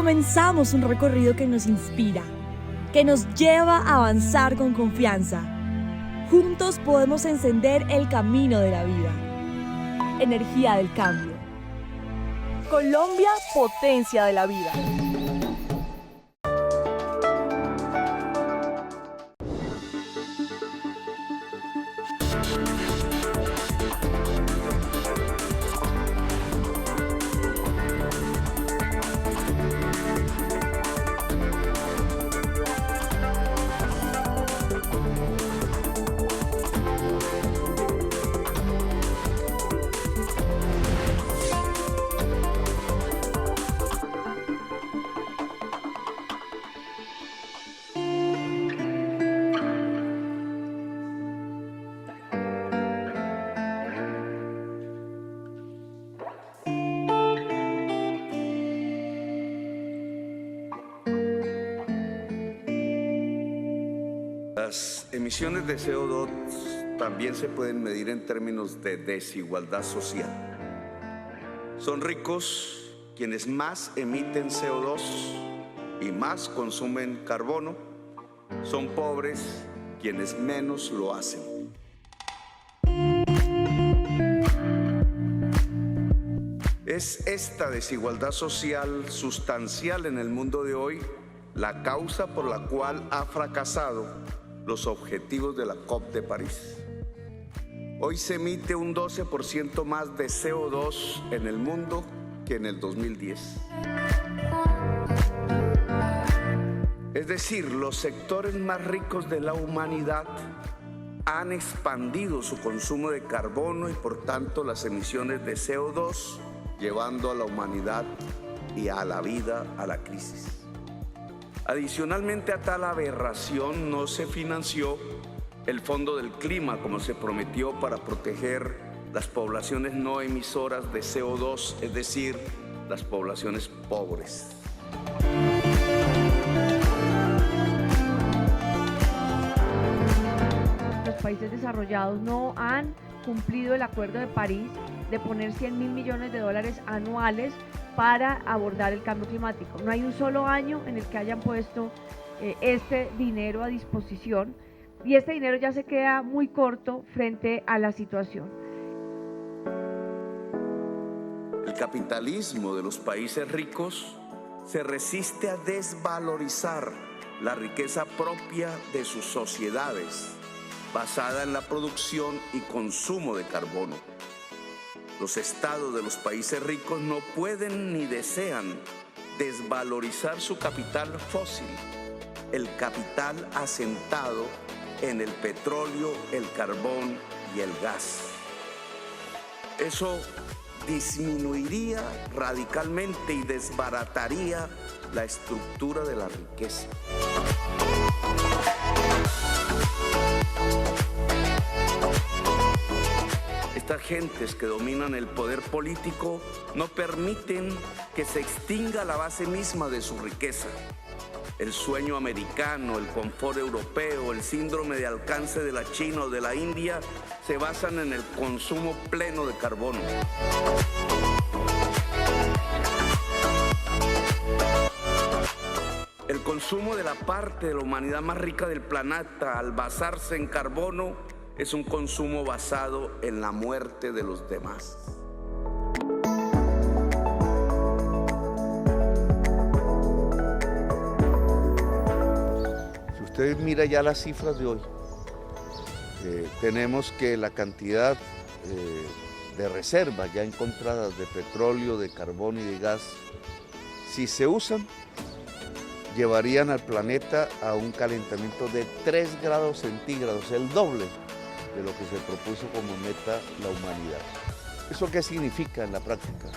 comenzamos un recorrido que nos inspira, que nos lleva a avanzar con confianza. Juntos podemos encender el camino de la vida. Energía del cambio. Colombia, potencia de la vida. Las emisiones de CO2 también se pueden medir en términos de desigualdad social. Son ricos quienes más emiten CO2 y más consumen carbono. Son pobres quienes menos lo hacen. Es esta desigualdad social sustancial en el mundo de hoy la causa por la cual ha fracasado los objetivos de la COP de París. Hoy se emite un 12% más de CO2 en el mundo que en el 2010. Es decir, los sectores más ricos de la humanidad han expandido su consumo de carbono y por tanto las emisiones de CO2, llevando a la humanidad y a la vida a la crisis. Adicionalmente a tal aberración, no se financió el Fondo del Clima como se prometió para proteger las poblaciones no emisoras de CO2, es decir, las poblaciones pobres. Los países desarrollados no han cumplido el Acuerdo de París de poner 100.000 millones de dólares anuales para abordar el cambio climático. No hay un solo año en el que hayan puesto este dinero a disposición y este dinero ya se queda muy corto frente a la situación. El capitalismo de los países ricos se resiste a desvalorizar la riqueza propia de sus sociedades, basada en la producción y consumo de carbono. Los estados de los países ricos no pueden ni desean desvalorizar su capital fósil, el capital asentado en el petróleo, el carbón y el gas. Eso disminuiría radicalmente y desbarataría la estructura de la riqueza. Estas gentes que dominan el poder político no permiten que se extinga la base misma de su riqueza. El sueño americano, el confort europeo, el síndrome de alcance de la China o de la India se basan en el consumo pleno de carbono. El consumo de la parte de la humanidad más rica del planeta, al basarse en carbono, es un consumo basado en la muerte de los demás. Si usted mira ya las cifras de hoy, tenemos que la cantidad de reservas ya encontradas de petróleo, de carbón y de gas, si se usan, llevarían al planeta a un calentamiento de 3 grados centígrados, el doble de lo que se propuso como meta la humanidad. ¿Eso qué significa en la práctica?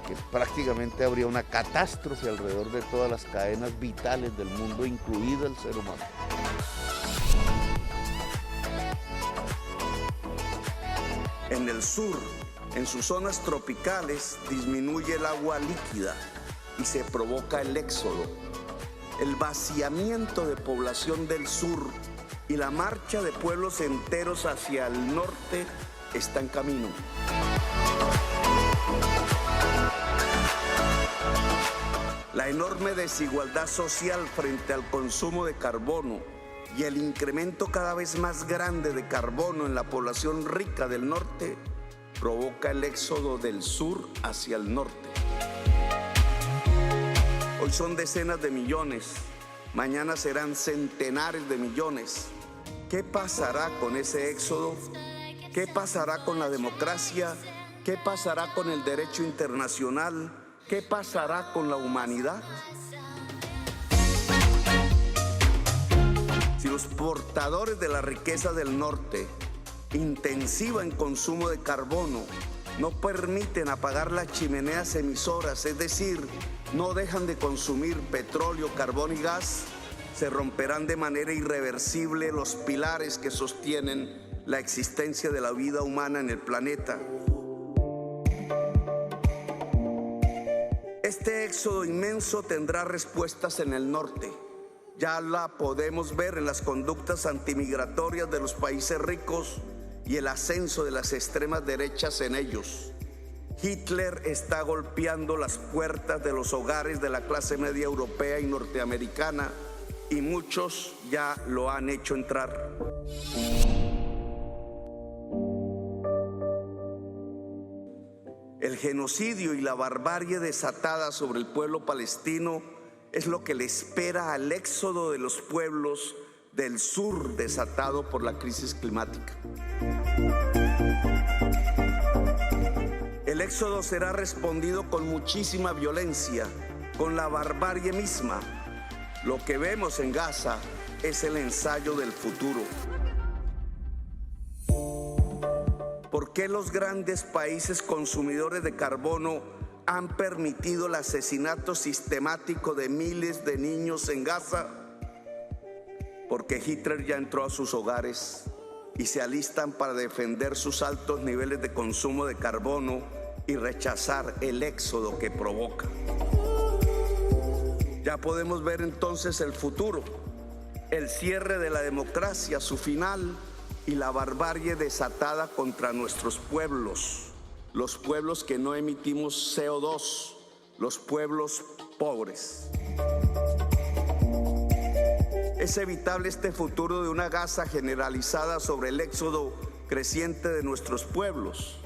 Que prácticamente habría una catástrofe alrededor de todas las cadenas vitales del mundo, incluido el ser humano. En el sur, en sus zonas tropicales, disminuye el agua líquida y se provoca el éxodo, el vaciamiento de población del sur y la marcha de pueblos enteros hacia el norte está en camino. La enorme desigualdad social frente al consumo de carbono y el incremento cada vez más grande de carbono en la población rica del norte provoca el éxodo del sur hacia el norte. Hoy son decenas de millones, mañana serán centenares de millones. ¿Qué pasará con ese éxodo? ¿Qué pasará con la democracia? ¿Qué pasará con el derecho internacional? ¿Qué pasará con la humanidad? Si los portadores de la riqueza del norte, intensiva en consumo de carbono, no permiten apagar las chimeneas emisoras, es decir, no dejan de consumir petróleo, carbón y gas, se romperán de manera irreversible los pilares que sostienen la existencia de la vida humana en el planeta. Este éxodo inmenso tendrá respuestas en el norte. Ya la podemos ver en las conductas antimigratorias de los países ricos y el ascenso de las extremas derechas en ellos. Hitler está golpeando las puertas de los hogares de la clase media europea y norteamericana y muchos ya lo han hecho entrar. El genocidio y la barbarie desatada sobre el pueblo palestino es lo que le espera al éxodo de los pueblos del sur desatado por la crisis climática. El éxodo será respondido con muchísima violencia, con la barbarie misma. Lo que vemos en Gaza es el ensayo del futuro. ¿Por qué los grandes países consumidores de carbono han permitido el asesinato sistemático de miles de niños en Gaza? Porque Hitler ya entró a sus hogares y se alistan para defender sus altos niveles de consumo de carbono y rechazar el éxodo que provoca. Ya podemos ver entonces el futuro, el cierre de la democracia, su final y la barbarie desatada contra nuestros pueblos, los pueblos que no emitimos CO2, los pueblos pobres. Es evitable este futuro de una Gaza generalizada sobre el éxodo creciente de nuestros pueblos.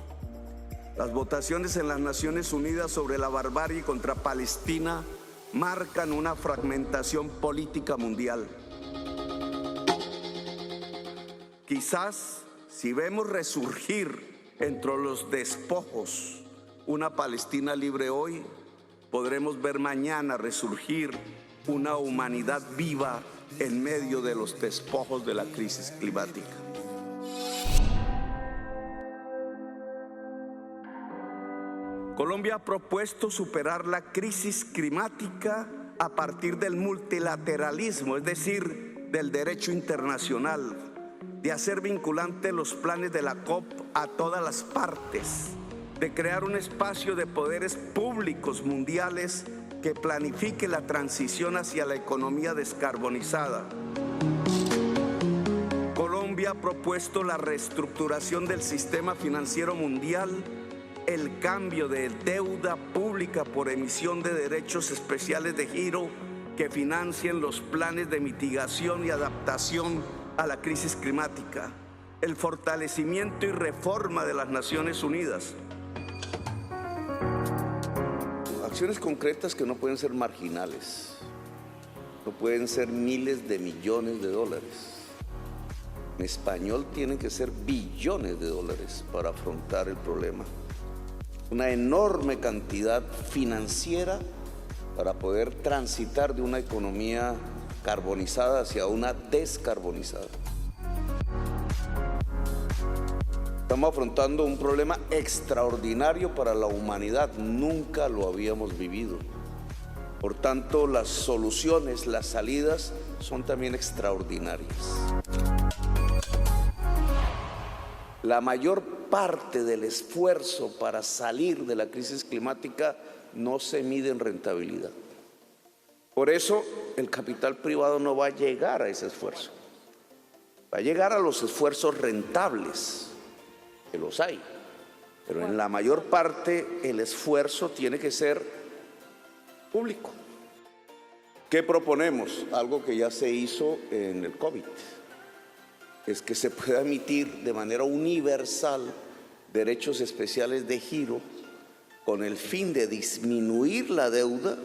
Las votaciones en las Naciones Unidas sobre la barbarie contra Palestina marcan una fragmentación política mundial. Quizás si vemos resurgir entre los despojos una Palestina libre hoy, podremos ver mañana resurgir una humanidad viva en medio de los despojos de la crisis climática. Colombia ha propuesto superar la crisis climática a partir del multilateralismo, es decir, del derecho internacional, de hacer vinculantes los planes de la COP a todas las partes, de crear un espacio de poderes públicos mundiales que planifique la transición hacia la economía descarbonizada. Colombia ha propuesto la reestructuración del sistema financiero mundial, el cambio de deuda pública por emisión de derechos especiales de giro que financien los planes de mitigación y adaptación a la crisis climática, el fortalecimiento y reforma de las Naciones Unidas. Acciones concretas que no pueden ser marginales, no pueden ser miles de millones de dólares. En español tienen que ser billones de dólares para afrontar el problema. Una enorme cantidad financiera para poder transitar de una economía carbonizada hacia una descarbonizada. Estamos afrontando un problema extraordinario para la humanidad, nunca lo habíamos vivido. Por tanto, las soluciones, las salidas son también extraordinarias. La mayor parte del esfuerzo para salir de la crisis climática no se mide en rentabilidad. Por eso, el capital privado no va a llegar a ese esfuerzo. Va a llegar a los esfuerzos rentables, que los hay, pero en la mayor parte el esfuerzo tiene que ser público. ¿Qué proponemos? Algo que ya se hizo en el COVID. Es que se pueda emitir de manera universal derechos especiales de giro con el fin de disminuir la deuda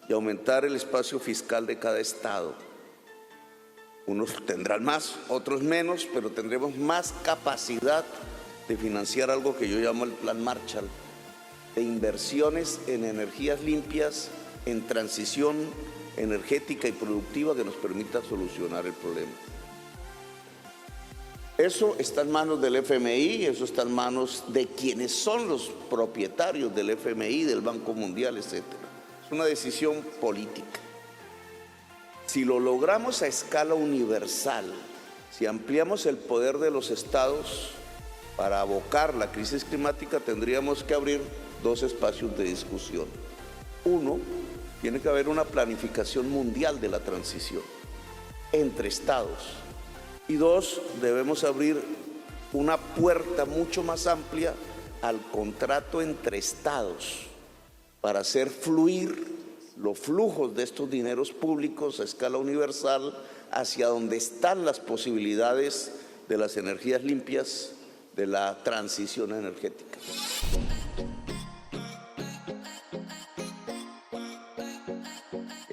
y aumentar el espacio fiscal de cada estado. Unos tendrán más, otros menos, pero tendremos más capacidad de financiar algo que yo llamo el Plan Marshall, de inversiones en energías limpias, en transición energética y productiva que nos permita solucionar el problema. Eso está en manos del FMI, eso está en manos de quienes son los propietarios del FMI, del Banco Mundial, etc. Es una decisión política. Si lo logramos a escala universal, si ampliamos el poder de los estados para abocar la crisis climática, tendríamos que abrir dos espacios de discusión. Uno, tiene que haber una planificación mundial de la transición entre estados. Y dos, debemos abrir una puerta mucho más amplia al contrato entre estados para hacer fluir los flujos de estos dineros públicos a escala universal hacia donde están las posibilidades de las energías limpias, de la transición energética.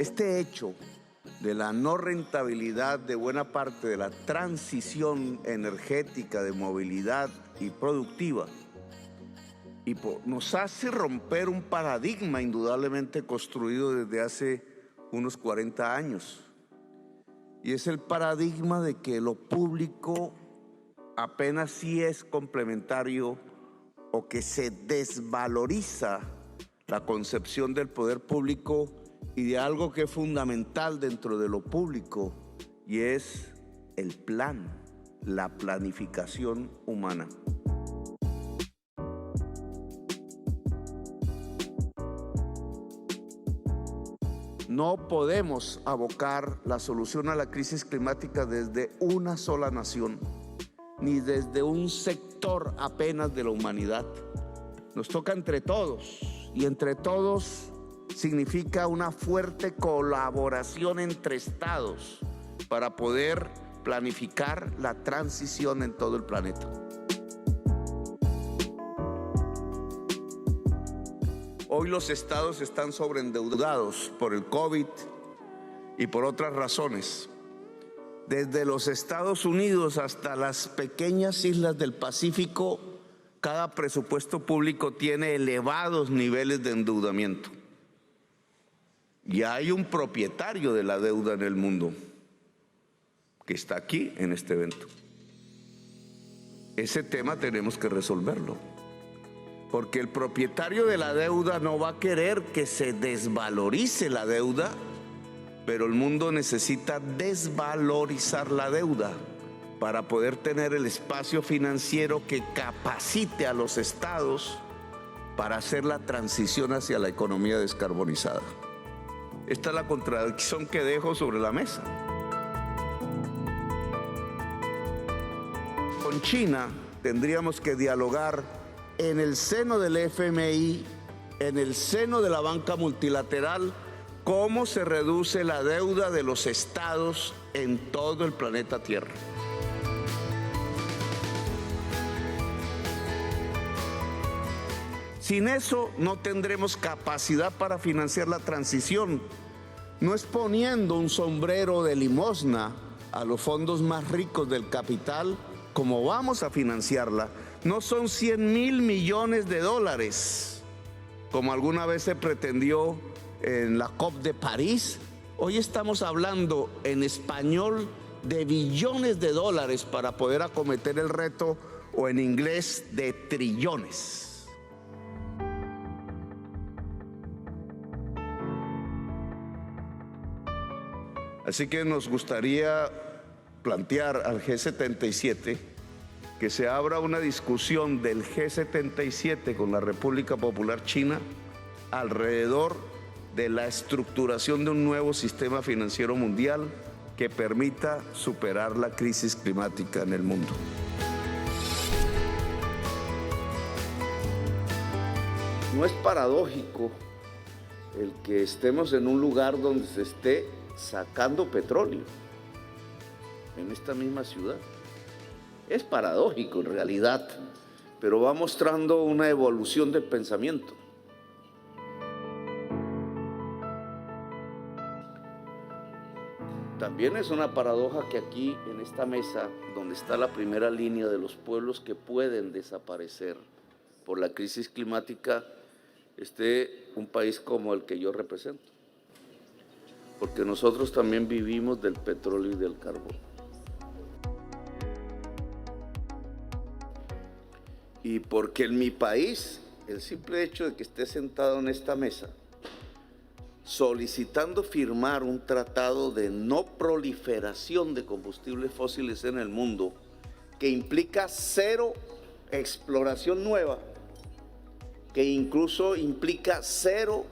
Este hecho de la no rentabilidad de buena parte de la transición energética, de movilidad y productiva, nos hace romper un paradigma indudablemente construido desde hace unos 40 años. Y es el paradigma de que lo público apenas sí es complementario o que se desvaloriza la concepción del poder público y de algo que es fundamental dentro de lo público, y es el plan, la planificación humana. No podemos abocar la solución a la crisis climática desde una sola nación, ni desde un sector apenas de la humanidad. Nos toca entre todos, y entre todos significa una fuerte colaboración entre estados para poder planificar la transición en todo el planeta. Hoy los estados están sobreendeudados por el COVID y por otras razones. Desde los Estados Unidos hasta las pequeñas islas del Pacífico, cada presupuesto público tiene elevados niveles de endeudamiento. Y hay un propietario de la deuda en el mundo que está aquí en este evento. Ese tema tenemos que resolverlo, porque el propietario de la deuda no va a querer que se desvalorice la deuda, pero el mundo necesita desvalorizar la deuda para poder tener el espacio financiero que capacite a los estados para hacer la transición hacia la economía descarbonizada. Esta es la contradicción que dejo sobre la mesa. Con China tendríamos que dialogar en el seno del FMI, en el seno de la banca multilateral, cómo se reduce la deuda de los estados en todo el planeta Tierra. Sin eso no tendremos capacidad para financiar la transición. No es poniendo un sombrero de limosna a los fondos más ricos del capital como vamos a financiarla. No son 100.000 millones de dólares, como alguna vez se pretendió en la COP de París. Hoy estamos hablando en español de billones de dólares para poder acometer el reto, o en inglés de trillones. Así que nos gustaría plantear al G77 que se abra una discusión del G77 con la República Popular China alrededor de la estructuración de un nuevo sistema financiero mundial que permita superar la crisis climática en el mundo. No es paradójico el que estemos en un lugar donde se esté sacando petróleo, en esta misma ciudad. Es paradójico en realidad, pero va mostrando una evolución del pensamiento. También es una paradoja que aquí, en esta mesa, donde está la primera línea de los pueblos que pueden desaparecer por la crisis climática, esté un país como el que yo represento. Porque nosotros también vivimos del petróleo y del carbón. Y porque en mi país, el simple hecho de que esté sentado en esta mesa, solicitando firmar un tratado de no proliferación de combustibles fósiles en el mundo, que implica cero exploración nueva, que incluso implica cero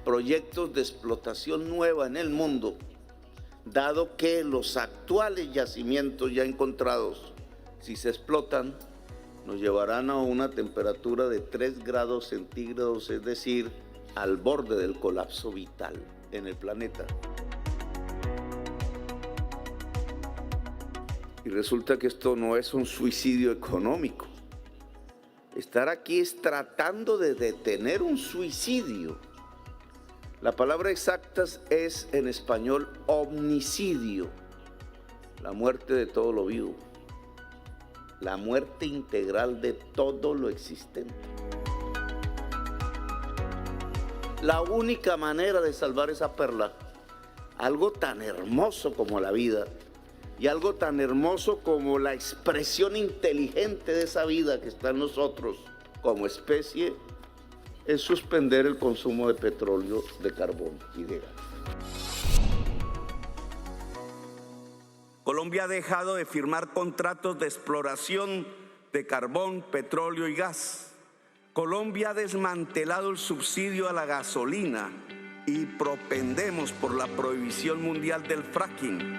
proyectos de explotación nueva en el mundo, dado que los actuales yacimientos ya encontrados, si se explotan, nos llevarán a una temperatura de 3 grados centígrados, es decir, al borde del colapso vital en el planeta. Y resulta que esto no es un suicidio económico. Estar aquí es tratando de detener un suicidio. La palabra exacta es en español omnicidio, la muerte de todo lo vivo, la muerte integral de todo lo existente. La única manera de salvar esa perla, algo tan hermoso como la vida y algo tan hermoso como la expresión inteligente de esa vida que está en nosotros como especie, es suspender el consumo de petróleo, de carbón y de gas. Colombia ha dejado de firmar contratos de exploración de carbón, petróleo y gas. Colombia ha desmantelado el subsidio a la gasolina y propendemos por la prohibición mundial del fracking.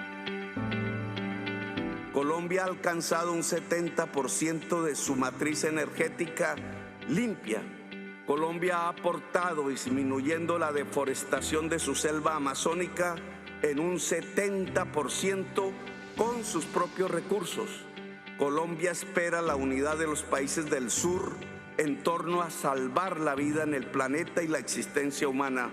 Colombia ha alcanzado un 70% de su matriz energética limpia. Colombia ha aportado disminuyendo la deforestación de su selva amazónica en un 70% con sus propios recursos. Colombia espera la unidad de los países del sur en torno a salvar la vida en el planeta y la existencia humana.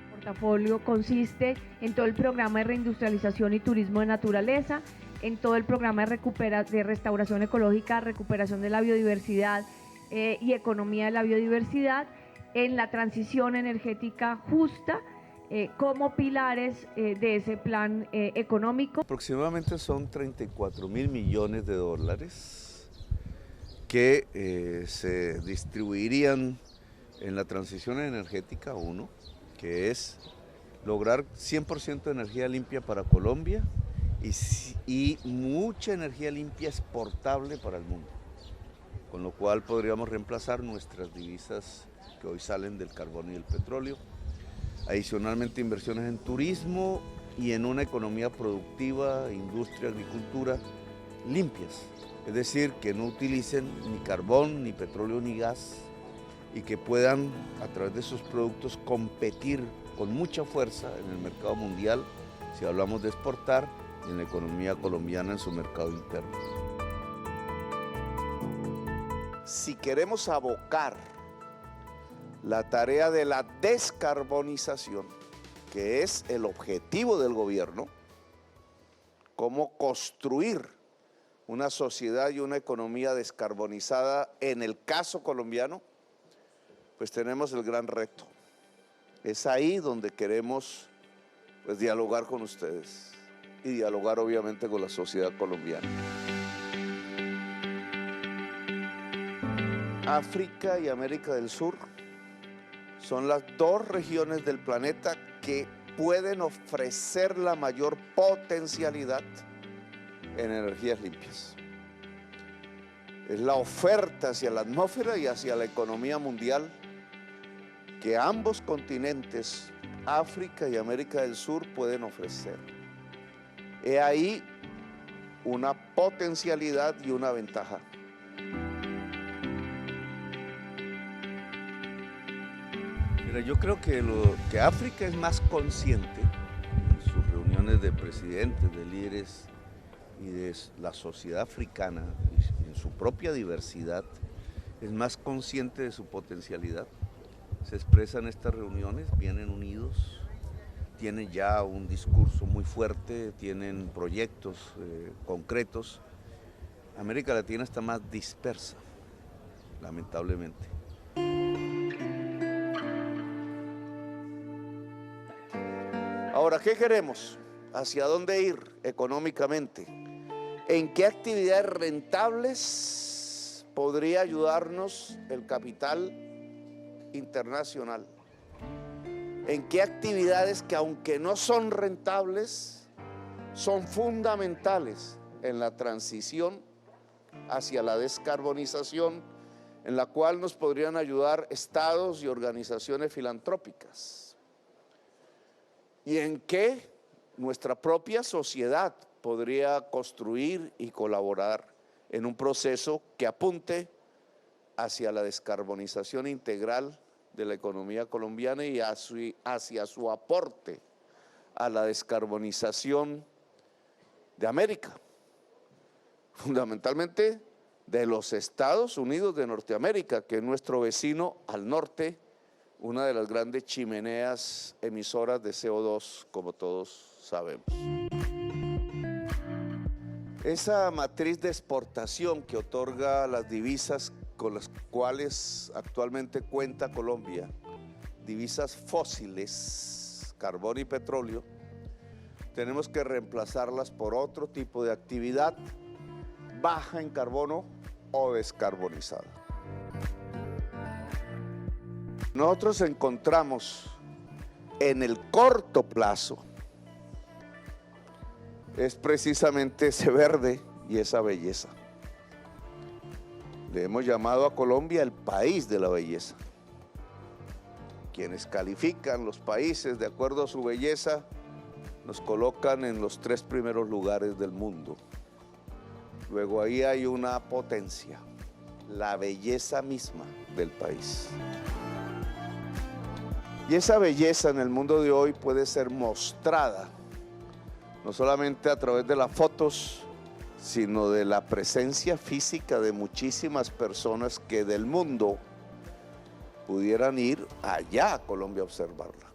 El portafolio consiste en todo el programa de reindustrialización y turismo de naturaleza, en todo el programa de restauración ecológica, recuperación de la biodiversidad y economía de la biodiversidad, en la transición energética justa, como pilares de ese plan económico. Aproximadamente son 34.000 millones de dólares que se distribuirían en la transición energética, uno, que es lograr 100% de energía limpia para Colombia y mucha energía limpia exportable para el mundo, con lo cual podríamos reemplazar nuestras divisas que hoy salen del carbón y del petróleo. Adicionalmente, inversiones en turismo y en una economía productiva, industria, agricultura limpias, es decir, que no utilicen ni carbón, ni petróleo, ni gas, y que puedan a través de sus productos competir con mucha fuerza en el mercado mundial, si hablamos de exportar, y en la economía colombiana en su mercado interno. Si queremos abocar la tarea de la descarbonización, que es el objetivo del gobierno, cómo construir una sociedad y una economía descarbonizada en el caso colombiano, pues tenemos el gran reto. Es ahí donde queremos pues, dialogar con ustedes y dialogar obviamente con la sociedad colombiana. África y América del Sur son las dos regiones del planeta que pueden ofrecer la mayor potencialidad en energías limpias. Es la oferta hacia la atmósfera y hacia la economía mundial que ambos continentes, África y América del Sur, pueden ofrecer. He ahí una potencialidad y una ventaja. Mira, yo creo que África es más consciente en sus reuniones de presidentes, de líderes y de la sociedad africana, y en su propia diversidad, es más consciente de su potencialidad. Se expresa en estas reuniones, vienen unidos, tienen ya un discurso muy fuerte, tienen proyectos concretos. América Latina está más dispersa, lamentablemente. Ahora, ¿qué queremos? ¿Hacia dónde ir económicamente? ¿En qué actividades rentables podría ayudarnos el capital internacional? ¿En qué actividades que, aunque no son rentables, son fundamentales en la transición hacia la descarbonización, en la cual nos podrían ayudar estados y organizaciones filantrópicas? ¿Y en qué nuestra propia sociedad podría construir y colaborar en un proceso que apunte hacia la descarbonización integral de la economía colombiana y hacia su aporte a la descarbonización de América, fundamentalmente de los Estados Unidos de Norteamérica, que es nuestro vecino al norte, una de las grandes chimeneas emisoras de CO2, como todos sabemos. Esa matriz de exportación que otorga las divisas con las cuales actualmente cuenta Colombia, divisas fósiles, carbón y petróleo, tenemos que reemplazarlas por otro tipo de actividad baja en carbono o descarbonizada. Nosotros encontramos en el corto plazo es precisamente ese verde y esa belleza. Le hemos llamado a Colombia el país de la belleza. Quienes califican los países de acuerdo a su belleza nos colocan en los 3 primeros lugares del mundo. Luego ahí hay una potencia, la belleza misma del país. Y esa belleza en el mundo de hoy puede ser mostrada no solamente a través de las fotos, sino de la presencia física de muchísimas personas que del mundo pudieran ir allá a Colombia a observarla.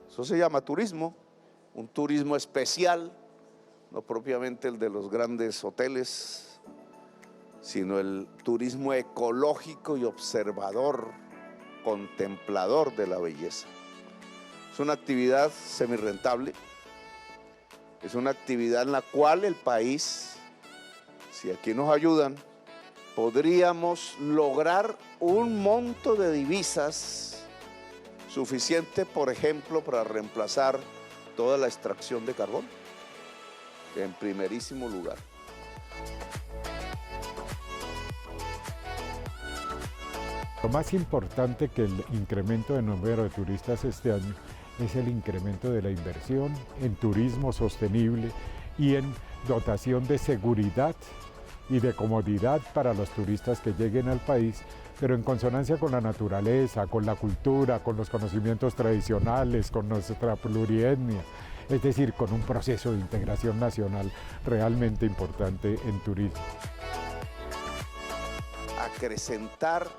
Eso se llama turismo, un turismo especial, no propiamente el de los grandes hoteles, sino el turismo ecológico y observador, contemplador de la belleza. Es una actividad semirrentable, es una actividad en la cual el país, si aquí nos ayudan, podríamos lograr un monto de divisas suficiente, por ejemplo, para reemplazar toda la extracción de carbón, en primerísimo lugar. Lo más importante que el incremento de número de turistas este año es el incremento de la inversión en turismo sostenible y en dotación de seguridad y de comodidad para los turistas que lleguen al país, pero en consonancia con la naturaleza, con la cultura, con los conocimientos tradicionales, con nuestra plurietnia, es decir, con un proceso de integración nacional realmente importante en turismo. Acrecentar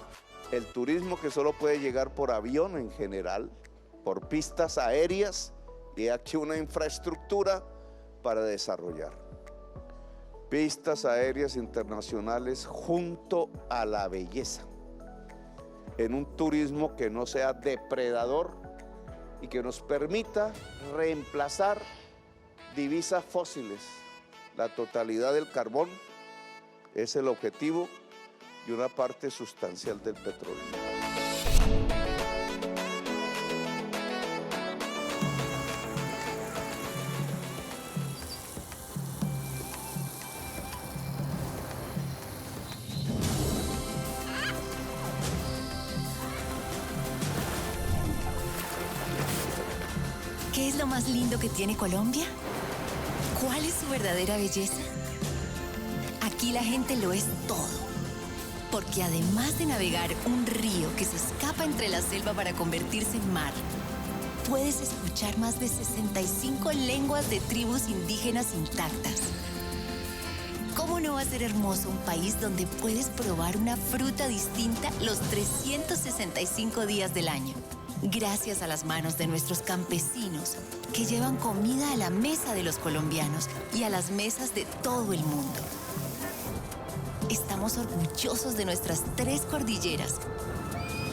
el turismo que solo puede llegar por avión en general, por pistas aéreas, y aquí una infraestructura para desarrollar pistas aéreas internacionales junto a la belleza, en un turismo que no sea depredador y que nos permita reemplazar divisas fósiles. La totalidad del carbón es el objetivo y una parte sustancial del petróleo. ¿Qué es lo más lindo que tiene Colombia? ¿Cuál es su verdadera belleza? Aquí la gente lo es todo. Porque además de navegar un río que se escapa entre la selva para convertirse en mar, puedes escuchar más de 65 lenguas de tribus indígenas intactas. ¿Cómo no va a ser hermoso un país donde puedes probar una fruta distinta los 365 días del año? Gracias a las manos de nuestros campesinos que llevan comida a la mesa de los colombianos y a las mesas de todo el mundo. Estamos orgullosos de nuestras 3 cordilleras,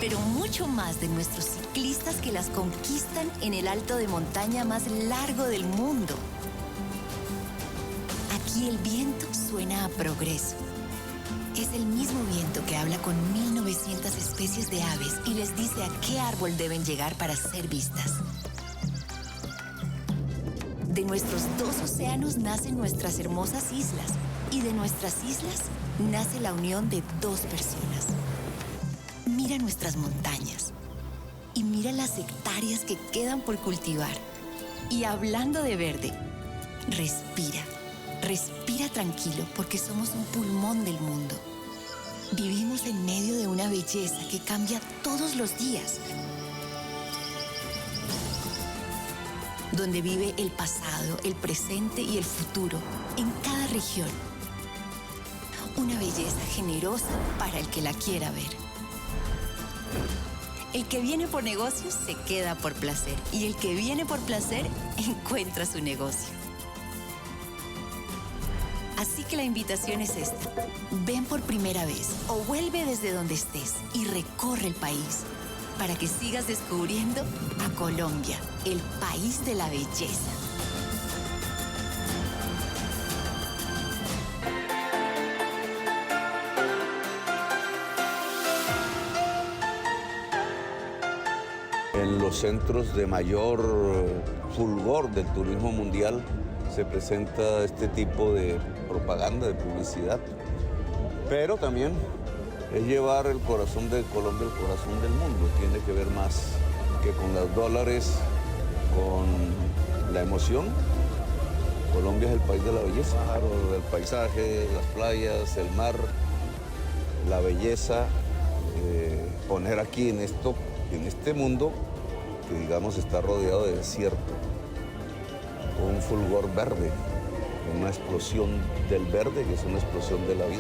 pero mucho más de nuestros ciclistas que las conquistan en el alto de montaña más largo del mundo. Aquí el viento suena a progreso. Es el mismo viento que habla con 1900 especies de aves y les dice a qué árbol deben llegar para ser vistas. De nuestros 2 océanos nacen nuestras hermosas islas y de nuestras islas nace la unión de 2 personas. Mira nuestras montañas y mira las hectáreas que quedan por cultivar. Y hablando de verde, respira. Respira tranquilo porque somos un pulmón del mundo. Vivimos en medio de una belleza que cambia todos los días. Donde vive el pasado, el presente y el futuro en cada región. Una belleza generosa para el que la quiera ver. El que viene por negocios se queda por placer y el que viene por placer encuentra su negocio. Así que la invitación es esta. Ven por primera vez o vuelve desde donde estés y recorre el país para que sigas descubriendo a Colombia, el país de la belleza. En los centros de mayor fulgor del turismo mundial se presenta este tipo de propaganda, de publicidad, pero también es llevar el corazón de Colombia al corazón del mundo. Tiene que ver más que con los dólares, con la emoción. Colombia es el país de la belleza, claro, el paisaje, las playas, el mar, la belleza. Poner aquí en este mundo que digamos está rodeado de desierto, un fulgor verde, una explosión del verde que es una explosión de la vida.